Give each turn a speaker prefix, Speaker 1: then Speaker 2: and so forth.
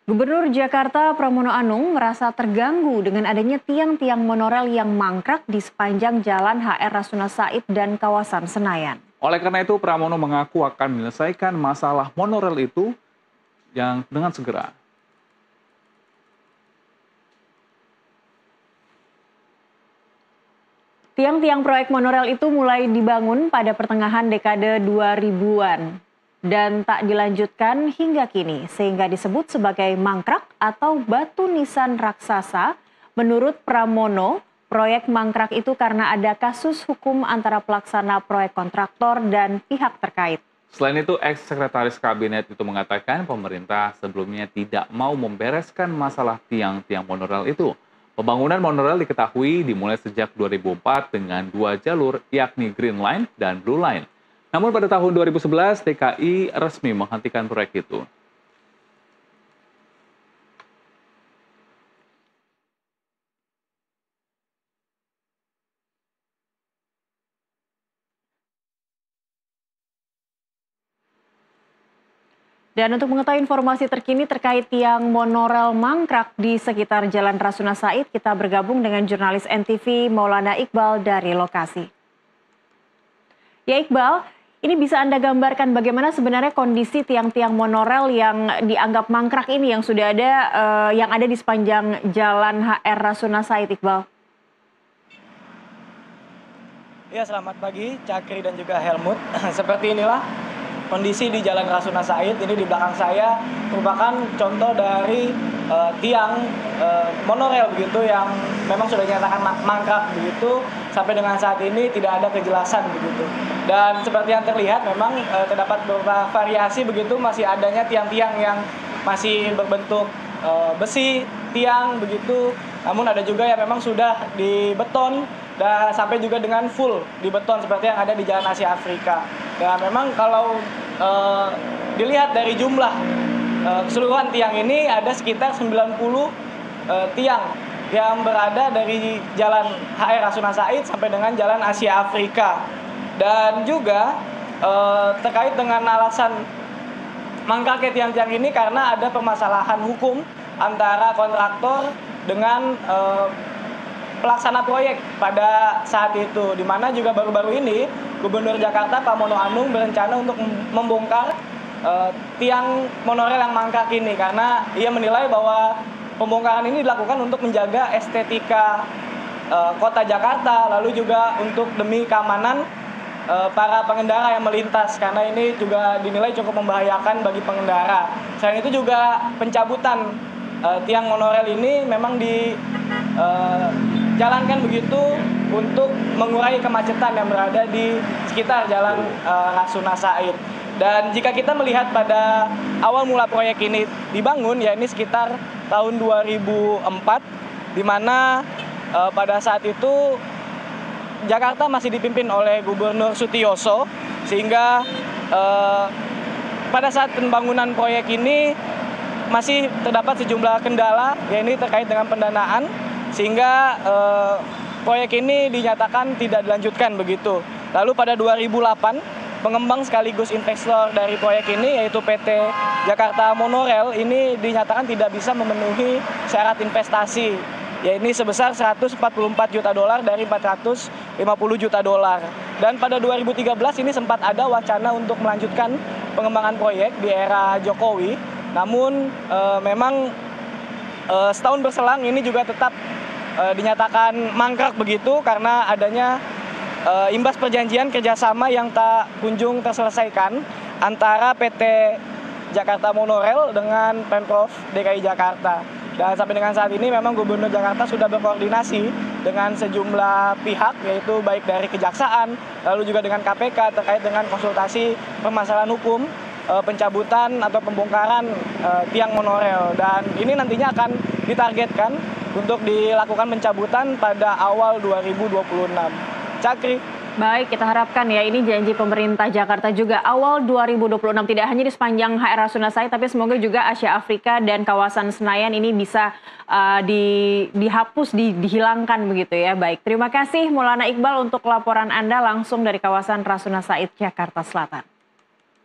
Speaker 1: Gubernur Jakarta Pramono Anung merasa terganggu dengan adanya tiang-tiang monorel yang mangkrak di sepanjang Jalan HR Rasuna Said dan kawasan Senayan.
Speaker 2: Oleh karena itu, Pramono mengaku akan menyelesaikan masalah monorel itu dengan segera.
Speaker 1: Tiang-tiang proyek monorel itu mulai dibangun pada pertengahan dekade 2000-an dan tak dilanjutkan hingga kini, sehingga disebut sebagai mangkrak atau batu nisan raksasa. Menurut Pramono, proyek mangkrak itu karena ada kasus hukum antara pelaksana proyek kontraktor dan pihak terkait.
Speaker 2: Selain itu, ex-sekretaris kabinet itu mengatakan pemerintah sebelumnya tidak mau membereskan masalah tiang-tiang monorel itu. Pembangunan monorel diketahui dimulai sejak 2004 dengan 2 jalur, yakni Green Line dan Blue Line. Namun pada tahun 2011, DKI resmi menghentikan proyek itu.
Speaker 1: Dan untuk mengetahui informasi terkini terkait tiang monorel mangkrak di sekitar Jalan Rasuna Said, kita bergabung dengan jurnalis NTV Maulana Iqbal dari lokasi. Ya Iqbal, ini bisa Anda gambarkan bagaimana sebenarnya kondisi tiang-tiang monorel yang dianggap mangkrak ini yang sudah ada yang ada di sepanjang Jalan HR Rasuna Said, Iqbal?
Speaker 3: Ya, selamat pagi Cakri dan juga Helmut. Seperti inilah kondisi di Jalan Rasuna Said. Ini di belakang saya merupakan contoh dari tiang monorel begitu yang memang sudah dinyatakan mangkrak begitu. Sampai dengan saat ini tidak ada kejelasan begitu. Dan seperti yang terlihat memang terdapat beberapa variasi begitu, masih adanya tiang-tiang yang masih berbentuk besi, tiang begitu. Namun ada juga yang memang sudah dibeton dan sampai juga dengan full dibeton seperti yang ada di Jalan Asia Afrika. Dan memang kalau dilihat dari jumlah keseluruhan tiang ini ada sekitar 90 tiang yang berada dari Jalan HR Rasuna Said sampai dengan Jalan Asia Afrika. Dan juga terkait dengan alasan mangkraknya tiang-tiang ini karena ada permasalahan hukum antara kontraktor dengan pelaksana proyek pada saat itu, di mana juga baru-baru ini Gubernur Jakarta Pramono Anung berencana untuk membongkar tiang monorel yang mangkrak ini karena ia menilai bahwa pembongkaran ini dilakukan untuk menjaga estetika kota Jakarta, lalu juga untuk demi keamanan para pengendara yang melintas karena ini juga dinilai cukup membahayakan bagi pengendara. Selain itu juga pencabutan tiang monorel ini memang dijalankan begitu untuk mengurangi kemacetan yang berada di sekitar Jalan Rasuna Said. Dan jika kita melihat pada awal mula proyek ini dibangun, ya ini sekitar tahun 2004, di mana pada saat itu Jakarta masih dipimpin oleh Gubernur Sutiyoso, sehingga pada saat pembangunan proyek ini masih terdapat sejumlah kendala, yaitu terkait dengan pendanaan, sehingga proyek ini dinyatakan tidak dilanjutkan begitu. Lalu pada 2008, pengembang sekaligus investor dari proyek ini yaitu PT Jakarta Monorel ini dinyatakan tidak bisa memenuhi syarat investasi, yaitu sebesar 144 juta dolar dari 450 juta dolar. Dan pada 2013 ini sempat ada wacana untuk melanjutkan pengembangan proyek di era Jokowi. Namun memang setahun berselang ini juga tetap dinyatakan mangkrak begitu karena adanya imbas perjanjian kerjasama yang tak kunjung terselesaikan antara PT Jakarta Monorel dengan Pemprov DKI Jakarta. Dan sampai dengan saat ini memang Gubernur Jakarta sudah berkoordinasi dengan sejumlah pihak, yaitu baik dari Kejaksaan, lalu juga dengan KPK terkait dengan konsultasi permasalahan hukum, pencabutan atau pembongkaran tiang monorel. Dan ini nantinya akan ditargetkan untuk dilakukan pencabutan pada awal 2026. Cakri.
Speaker 1: Baik, kita harapkan ya ini janji pemerintah Jakarta juga awal 2026 tidak hanya di sepanjang HR Rasuna Said, tapi semoga juga Asia Afrika dan kawasan Senayan ini bisa dihapus, dihilangkan begitu ya. Baik, terima kasih Maulana Iqbal untuk laporan Anda langsung dari kawasan Rasuna Said, Jakarta Selatan.